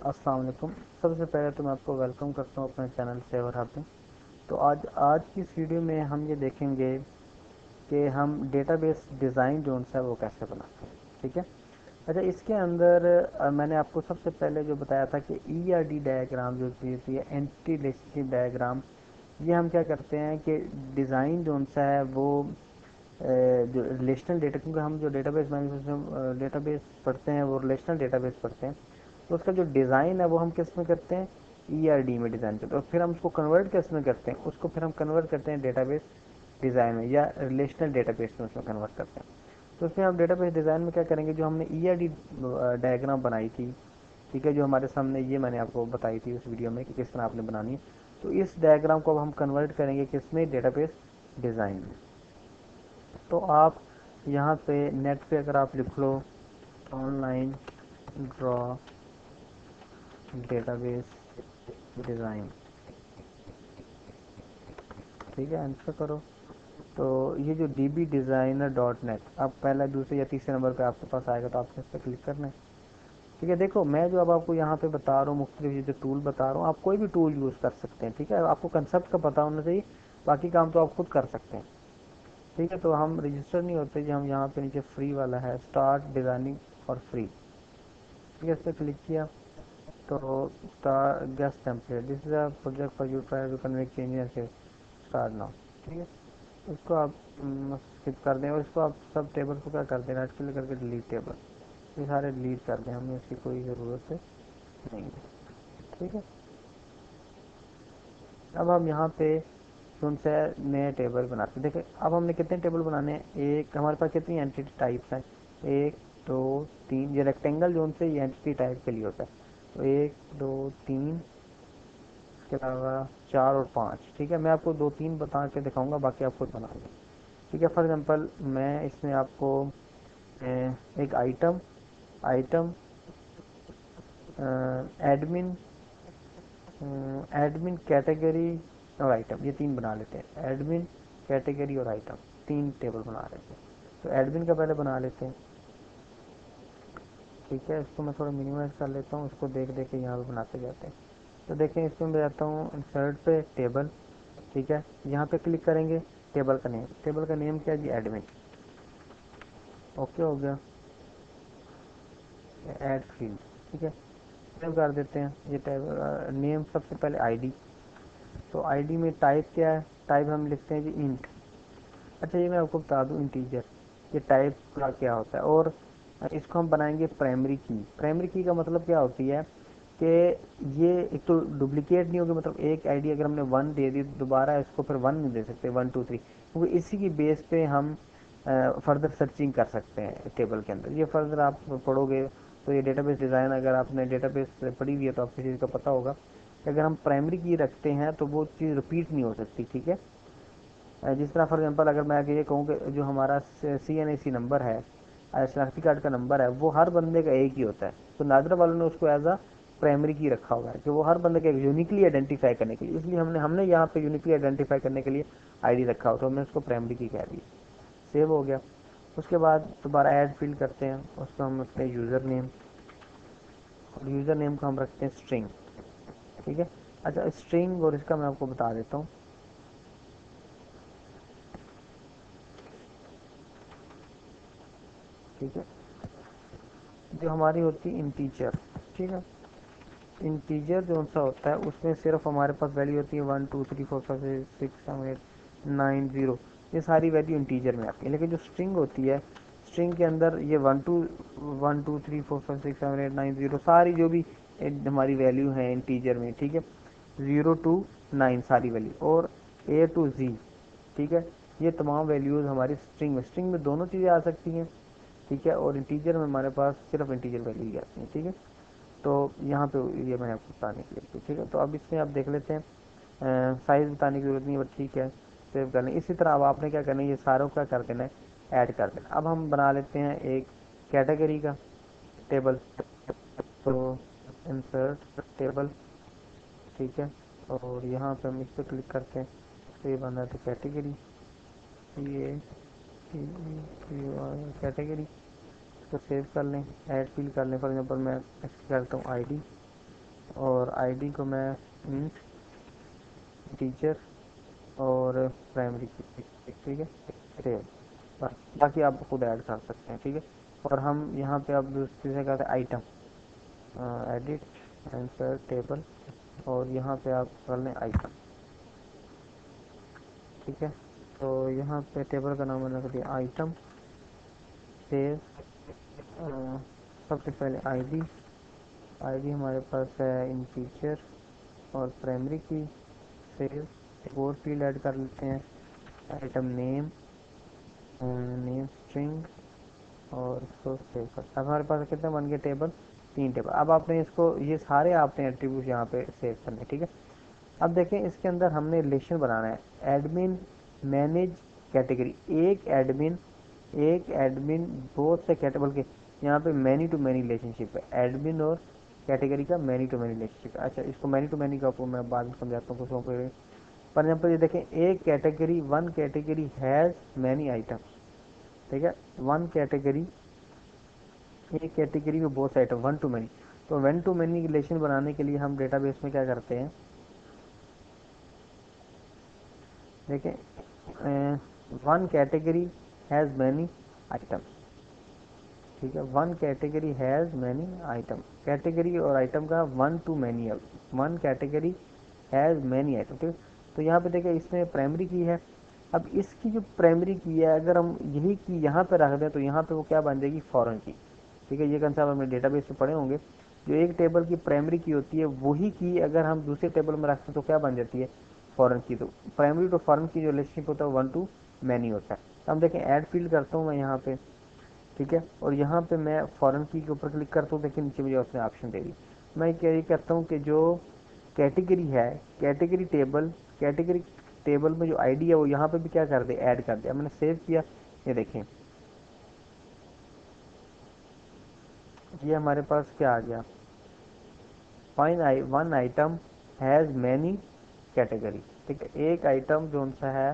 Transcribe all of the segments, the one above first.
अस्सलाम वालेकुम। सबसे पहले तो मैं आपको वेलकम करता हूँ अपने चैनल सेवर हब में। तो आज की इस वीडियो में हम ये देखेंगे कि हम डेटाबेस डिज़ाइन जो है वो कैसे बनाते हैं। ठीक है। अच्छा, इसके अंदर मैंने आपको सबसे पहले जो बताया था कि ERD डायग्राम जो चीज़ होती है, एंटिटी रिलेशनशिप डायग्राम, ये हम क्या करते हैं कि डिज़ाइन जो सा है वो जो रिलेशनल डेटा, क्योंकि हम जो डेटाबेस मैनेजमेंट डेटाबेस पढ़ते हैं वो रिलेशनल डेटाबेस पढ़ते हैं, तो उसका जो डिज़ाइन है वो हम किस में करते हैं, ERD में डिज़ाइन करते हैं। और फिर हम उसको कन्वर्ट किस में करते हैं, उसको फिर हम कन्वर्ट करते हैं डेटाबेस डिज़ाइन में या रिलेशनल डेटाबेस में उसमें कन्वर्ट करते हैं। तो उसमें हम डेटाबेस डिज़ाइन में क्या करेंगे, जो हमने ERD डायग्राम बनाई थी, ठीक है, जो हमारे सामने ये मैंने आपको बताई थी उस वीडियो में कि किस तरह आपने बनानी है, तो इस डायग्राम को अब हम कन्वर्ट करेंगे किसमें, डेटाबेस डिज़ाइन में। तो आप यहाँ पे नेट पे अगर आप लिख लो ऑनलाइन ड्रॉ डेटाबेस डिज़ाइन, ठीक है, एंटर करो। तो ये जो dbdesigner.net, अब पहला दूसरे या तीसरे नंबर पे आपके पास आएगा, तो आपने इस पर क्लिक करना है। ठीक है। देखो, मैं जो अब आपको यहाँ पे बता रहा हूँ, मुख्तलिफ ये जो टूल बता रहा हूँ, आप कोई भी टूल यूज़ कर सकते हैं। ठीक है, आपको कंसेप्ट का पता होना चाहिए, बाकी काम तो आप खुद कर सकते हैं। ठीक है। तो हम रजिस्टर नहीं होते जी, हम यहाँ पे नीचे फ्री वाला है, स्टार्ट डिज़ाइनिंग फॉर फ्री, ठीक है, इस पर क्लिक किया। तो star guest template, this is a project for you try to convey changes के स्टार्ट नाउ। ठीक है। इसको आप स्किप कर दें और इसको आप सब टेबल को क्या कर दें, राइट क्लिक करके डिलीट टेबल, ये सारे डिलीट कर दें, हमें इसकी कोई ज़रूरत नहीं है। ठीक है। अब हम यहाँ पे कौन सा नए टेबल बनाते हैं। देखिए, अब हमने कितने टेबल बनाने हैं, एक हमारे पास कितनी एंटिटी टाइप्स हैं, एक दो तीन, ये रेक्टेंगल जोन से ये एंटिटी टाइप के लिए होता है। तो एक दो तीन, इसके अलावा चार और पाँच। ठीक है, मैं आपको दो तीन बता के दिखाऊंगा, बाकी आप खुद बना लें। ठीक है। फॉर एग्जांपल मैं इसमें आपको एक item, item admin, admin category और आइटम, ये तीन बना लेते हैं। एडमिन, कैटेगरी और आइटम, तीन टेबल बना लेते हैं। तो एडमिन का पहले बना लेते हैं। ठीक है, इसको मैं थोड़ा मिनिमाइज कर लेता हूँ, उसको देख देख के यहाँ पे बनाते जाते हैं। तो देखें, इसमें मैं जाता हूँ इंसर्ट पे, टेबल, ठीक है, यहाँ पे क्लिक करेंगे। टेबल का नेम, टेबल का नेम क्या है जी, एडमिन। ओके हो गया। ऐड फील्ड, ठीक है, सेव कर देते हैं। ये टेबल नेम, सबसे पहले आईडी, तो आईडी में टाइप क्या है, टाइप हम लिखते हैं जी इंट। अच्छा, ये मैं आपको बता दूं, इंटीजर, ये टाइप का क्या होता है। और इसको हम बनाएंगे प्राइमरी की। प्राइमरी की का मतलब क्या होती है कि ये एक तो डुप्लीकेट नहीं होगी, मतलब एक आईडी अगर हमने वन दे दी तो दोबारा इसको फिर वन नहीं दे सकते, वन टू थ्री, क्योंकि इसी की बेस पे हम फर्दर सर्चिंग कर सकते हैं टेबल के अंदर। ये फर्दर आप पढ़ोगे तो ये डेटाबेस डिज़ाइन, अगर आपने डेटाबेस पढ़ी हुई है तो आपको चीज़ का पता होगा कि अगर हम प्राइमरी की रखते हैं तो वो चीज़ रिपीट नहीं हो सकती। ठीक है। जिस तरह फॉर एग्जांपल अगर मैं ये कहूँ कि जो हमारा CNAC नंबर है, शनाख्ती कार्ड का नंबर है, वो हर बंदे का एक ही होता है, तो नादरा वालों ने उसको एज अ प्राइमरी की रखा हुआ है कि वो हर बंदे को यूनिकली आइडेंटिफाई करने के लिए, इसलिए हमने हमने यहाँ पे यूनिकली आइडेंटिफाई करने के लिए आईडी रखा हो, तो हमने उसको प्राइमरी की कह दी। सेव हो गया। उसके बाद दोबारा ऐड फील्ड करते हैं, उसको हम रखते हैं यूज़र नेम, और यूज़र नेम को हम रखते हैं स्ट्रिंग। ठीक है। अच्छा, स्ट्रिंग और इसका मैं आपको बता देता हूँ। ठीक है, जो हमारी होती है इंटीजर, ठीक है, इंटीजर जो सा होता है उसमें सिर्फ हमारे पास वैल्यू होती है 1 2 3 4 5 6 7 8 9 0, ये सारी वैल्यू इंटीजर में आती है। लेकिन जो स्ट्रिंग होती है, स्ट्रिंग के अंदर ये 1 2 1 2 3 4 5 6 7 8 9 0, सारी जो भी हमारी वैल्यू है इंटीजर में, ठीक है, 0 to 9 सारी वैल्यू, और A to Z, ठीक है, ये तमाम वैल्यूज़ हमारी स्ट्रिंग में, स्ट्रिंग में दोनों चीज़ें आ सकती हैं। ठीक है, और इंटीजर में हमारे पास सिर्फ इंटीजर वैल्यू ही आती है। ठीक है। तो यहाँ पे ये मैंने आपको बताने के लिए, ठीक है। तो अब इसमें आप देख लेते हैं, साइज़ बताने की जरूरत नहीं है, बट ठीक है, सेव कर लें। इसी तरह अब आपने क्या करना है, ये सारों का कर देना है, ऐड कर देना। अब हम बना लेते हैं एक कैटेगरी का टेबल, तो इंसर्ट टेबल, ठीक है, और यहाँ पे हम इस पर क्लिक करते हैं, तो ये बना तो कैटेगरी, ये कैटेगरी, इसको सेव कर लें, ऐड फिल कर लें। फॉर एग्जाम्पल मैं ऐसे करता हूँ आईडी, और आईडी को मैं इंट टीचर और प्राइमरी की, ठीक है, सेव। बाकी आप खुद ऐड कर सकते हैं, ठीक है। और हम यहाँ पे अब दूसरी जगह कहते हैं आइटम, एडिट आंसर टेबल, और यहाँ पे आप कर लें आइटम, ठीक है। तो यहाँ पे टेबल का नाम मैंने रख दिया आइटम, सेव। सबसे पहले आईडी, आईडी हमारे पास है इंटीजर और प्राइमरी की, सेव। एक और फील्ड ऐड कर लेते हैं, आइटम नेम, नेम स्ट्रिंग, और इसको सेव कर। अब हमारे पास कितने बन गए टेबल, 3 टेबल। अब आपने इसको, ये सारे आपने एट्रीब्यूट यहाँ पे सेव करने, ठीक है। अब देखें इसके अंदर हमने रिलेशन बनाना है, एडमिन मैनेज कैटेगरी। एक एडमिन बहुत से कैटेबल के, यहाँ पे मैनी टू मैनी रिलेशनशिप है, एडमिन और कैटेगरी का मैनी टू मैनी रिलेशनशिप है। अच्छा, इसको मैनी टू मैनी का आपको मैं बाद में समझाता हूँ कुछ। फॉर एग्जाम्पल ये देखें, एक category, one category has many items, ठीक है। वन कैटेगरी, एक कैटेगरी में बहुत से आइटम, वन टू मैनी। तो वन टू मैनी रिलेशन बनाने के लिए हम डेटाबेस में क्या करते हैं, देखें, one category has many items, ठीक है। One category has many item, category और आइटम का वन टू मैनी है, one category has many item, ठीक है। तो यहाँ पे देखिए इसमें प्राइमरी की है। अब इसकी जो प्राइमरी की है, अगर हम यही की यहाँ पे रख दें तो यहाँ पे वो क्या बन जाएगी, फॉरेन की, ठीक है। ये कंसेप्ट हमने डेटाबेस में पढ़े होंगे। जो एक टेबल की प्राइमरी की होती है, वही की अगर हम दूसरे टेबल में रखते हैं तो क्या बन जाती है, फॉरेन की। तो प्राइमरी टू फॉरेन की जो रिलेशनशिप होता है वन टू मैनी होता है। तो हम देखें ऐड फील्ड करता हूँ मैं यहाँ पे, ठीक है। और यहाँ पे मैं फॉरेन की के ऊपर क्लिक करता हूँ, देखिए नीचे मुझे उसने ऑप्शन दे दी। मैं क्या करता हूँ कि जो कैटेगरी है, कैटेगरी टेबल, कैटेगरी टेबल में जो आईडी है वो यहाँ पे भी क्या कर दे, ऐड कर दिया। मैंने सेव किया, ये देखें ये हमारे पास क्या आ गया, fine one item has many category, ठीक है। एक आइटम जो सा है,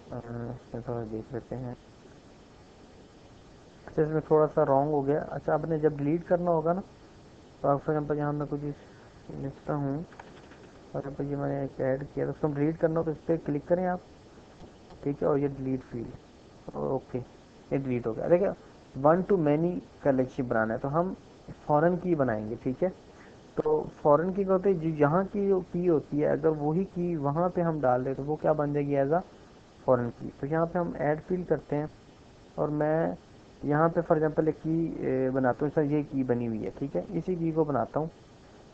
इसमें थोड़ा देख लेते हैं। अच्छा, इसमें थोड़ा सा रॉन्ग हो गया। अच्छा, आपने जब डिलीट करना होगा ना, तो फॉर एग्जाम्पल यहाँ मैं कुछ लिखता हूँ, फॉर एग्जाम्पल ये मैंने एक ऐड किया, तो उसको डिलीट करना हो तो इस पर क्लिक करें आप, ठीक है। और ये डिलीट फील्ड, ओके, ये डिलीट हो गया। देखिए वन टू मैनी का रिलेशनशिप बनाना है तो हम फॉरेन की बनाएंगे, ठीक है। तो फॉरेन की होते हैं, जो यहाँ की जो की होती है, अगर वही की वहाँ पे हम डाल दें तो वो क्या बन जाएगी, एज अ फॉरेन की। तो यहाँ पे हम ऐड फील करते हैं, और मैं यहाँ पे फॉर एग्जांपल एक की बनाता हूँ, सर ये की बनी हुई है, ठीक है। इसी की को बनाता हूँ,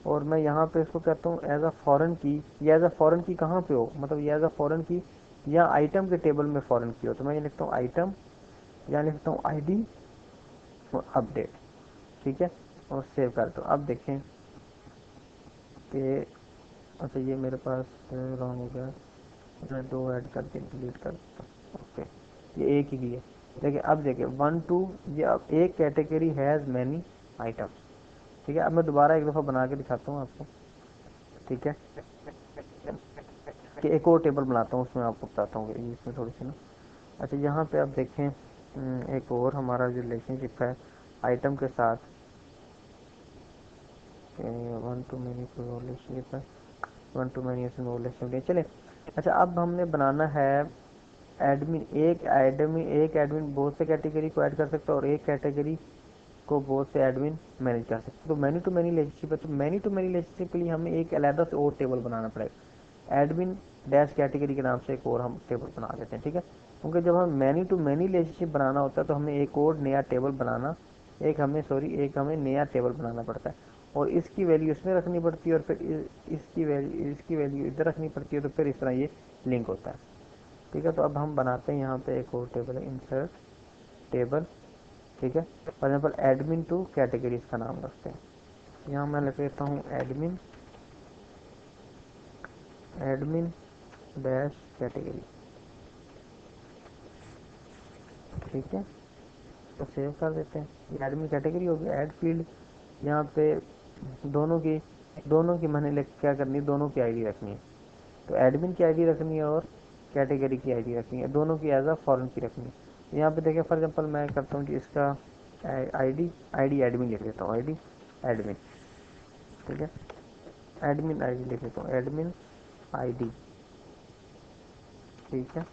और मैं यहाँ पे इसको कहता हूँ एज अ फॉरेन की। ये एज अ फॉरेन की कहाँ पे हो, मतलब ये एज अ फॉरेन की या आइटम के टेबल में फॉरेन की हो, तो मैं ये लिखता हूँ आइटम, या लिखता हूँ आईडी और अपडेट, ठीक है। और सेव कर दो। अब देखें कि, अच्छा ये मेरे पास रॉन्ग हो गया, मैं दो ऐड करके डिलीट कर देता हूँ, ओके। ये एक ही है, देखिए अब देखिए वन टू, ये अब एक कैटेगरी हैज़ मैनी आइटम्स, ठीक है। अब मैं दोबारा एक दफ़ा बना के दिखाता हूँ आपको, ठीक है, कि एक और टेबल बनाता हूँ, उसमें आपको बताता हूँ कि इसमें थोड़ी सी ना। अच्छा, यहाँ पे आप देखें, एक और हमारा जो रिलेशनशिप है आइटम के साथ, वन टू मैनी रिलेशनशिप है, वन टू मैनी रिलेशनशिप, चले। अच्छा, अब हमने बनाना है एडमिन। एक एडमिन बहुत से कैटेगरी को ऐड कर सकता है, और एक कैटेगरी को बहुत से एडमिन मैनेज कर सकते हैं। तो मैनी टू मैनी रिलेशनशिप है, तो मैनी टू मैनी रिलेशनशिप के लिए हमें एक अलग से और टेबल बनाना पड़ेगा, एडमिन डैश कैटेगरी के नाम से एक और हम टेबल बना देते हैं, ठीक है। क्योंकि जब हम मैनी टू मैनी रिलेशनशिप बनाना होता है तो हमें एक और नया टेबल बनाना, एक हमें नया टेबल बनाना पड़ता है, और इसकी वैल्यू इसमें रखनी पड़ती है, और फिर इसकी वैल्यू इधर रखनी पड़ती है, तो फिर इस तरह ये लिंक होता है, ठीक है। तो अब हम बनाते हैं यहाँ पे एक और टेबल है, इंसर्ट टेबल, ठीक है। For example admin to category इसका नाम रखते हैं। यहाँ मैं लिख लेता हूँ एडमिन, एडमिन डैश कैटेगरी, ठीक है। तो सेव कर देते हैं, ये एडमिन कैटेगरी होगी। ऐड फील्ड, यहाँ पे दोनों की मैंने क्या करनी है, दोनों की आईडी रखनी है। तो एडमिन की आईडी रखनी है और कैटेगरी की आईडी रखनी है, दोनों की एज अ फॉरेन की रखनी है। यहाँ पे देखिए फॉर एग्जाम्पल मैं करता हूँ कि इसका आईडी आईडी एडमिन लिख लेता हूँ, आईडी एडमिन, ठीक है। एडमिन आईडी लिख लेता हूँ, एडमिन आईडी, ठीक है।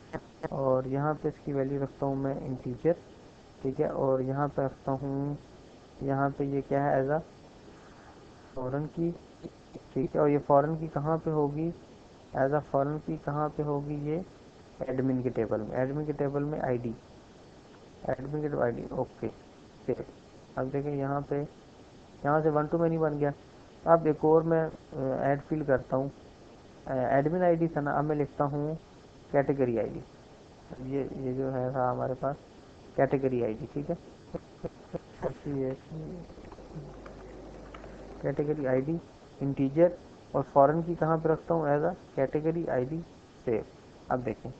और यहाँ पे इसकी वैल्यू रखता हूँ मैं इंटीजर, ठीक है। और यहाँ पे रखता हूँ, यहाँ पे ये क्या है, एज अ फॉरेन की, ठीक है। और ये फॉरेन की कहाँ पे होगी, एज अ फॉरेन की कहाँ पे होगी, ये एडमिन के टेबल में, एडमिन के टेबल में आईडी, एडमिन के टेबल आईडी, ओके सेव। अब देखें यहाँ पे, यहाँ से वन टू मैनी बन गया। अब एक और मैं ऐड फिल करता हूँ, एडमिन आईडी था ना, अब मैं लिखता हूँ कैटेगरी आईडी। ये जो है था हमारे पास कैटेगरी आईडी, ठीक है। कैटेगरी आईडी इंटीजर, और फॉरेन की कहाँ पे रखता हूँ, as a category ID save. अब देखें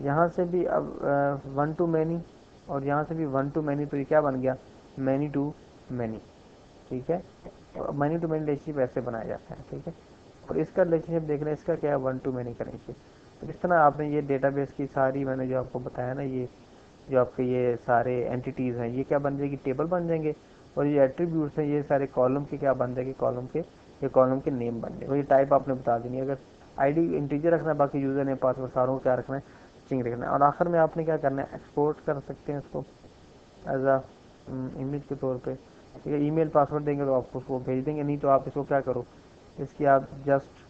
यहाँ से भी अब वन टू मैनी, और यहाँ से भी वन टू मैनी, तो ये क्या बन गया, मैनी टू मैनी, ठीक है। मैनी टू मैनी रिलेशनशिप ऐसे बनाया जाता है, ठीक है। और इसका रिलेशनशिप देख रहे हैं, इसका क्या है, वन टू मैनी का रिलेशनशिप। तो इस तरह आपने ये डेटाबेस की सारी, मैंने जो आपको बताया ना, ये जो आपके ये सारे एंटिटीज़ हैं, ये क्या बन जाएगी, टेबल बन जाएंगे। और ये एट्रीब्यूट्स हैं, ये सारे कॉलम के क्या बन जाएंगे, कॉलम के, ये कॉलम के नेम बन जाएंगे। और ये टाइप आपने बता देनी है, अगर आईडी इंटीजर रखना है, बाकी यूज़र नेम पासवर्ड सारों को क्या रखना है, स्ट्रिंग रखना है। और आखिर में आपने क्या करना है, एक्सपोर्ट कर सकते हैं इसको एज अ इमेज के तौर पे, ठीक है। ईमेल पासवर्ड देंगे तो आपको उसको भेज देंगे, नहीं तो आप इसको क्या करो, इसकी आप जस्ट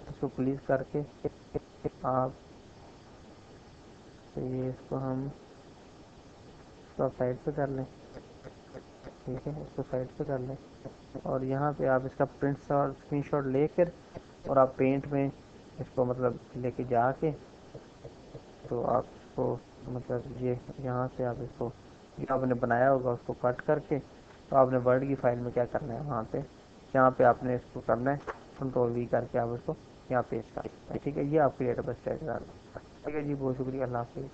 इसको क्लिक करके आप, तो ये इसको हम इसको आप साइड पे कर लें, ठीक है। इसको साइड पे कर लें, और यहाँ पे आप इसका प्रिंट स्क्रीन शॉट लेकर, और आप पेंट में इसको मतलब लेके जाके, तो आप इसको मतलब ये यहाँ से आप इसको जो आपने बनाया होगा उसको कट करके, तो आपने वर्ड की फाइल में क्या करना है, वहाँ पे जहाँ पे आपने इसको करना है, कंट्रोल वी करके आप इसको यहाँ पेस्ट कर, ठीक है। ये आपकी डेटाबेस टाइप, ठीक है जी, बहुत शुक्रिया, अल्लाह हाफिज़।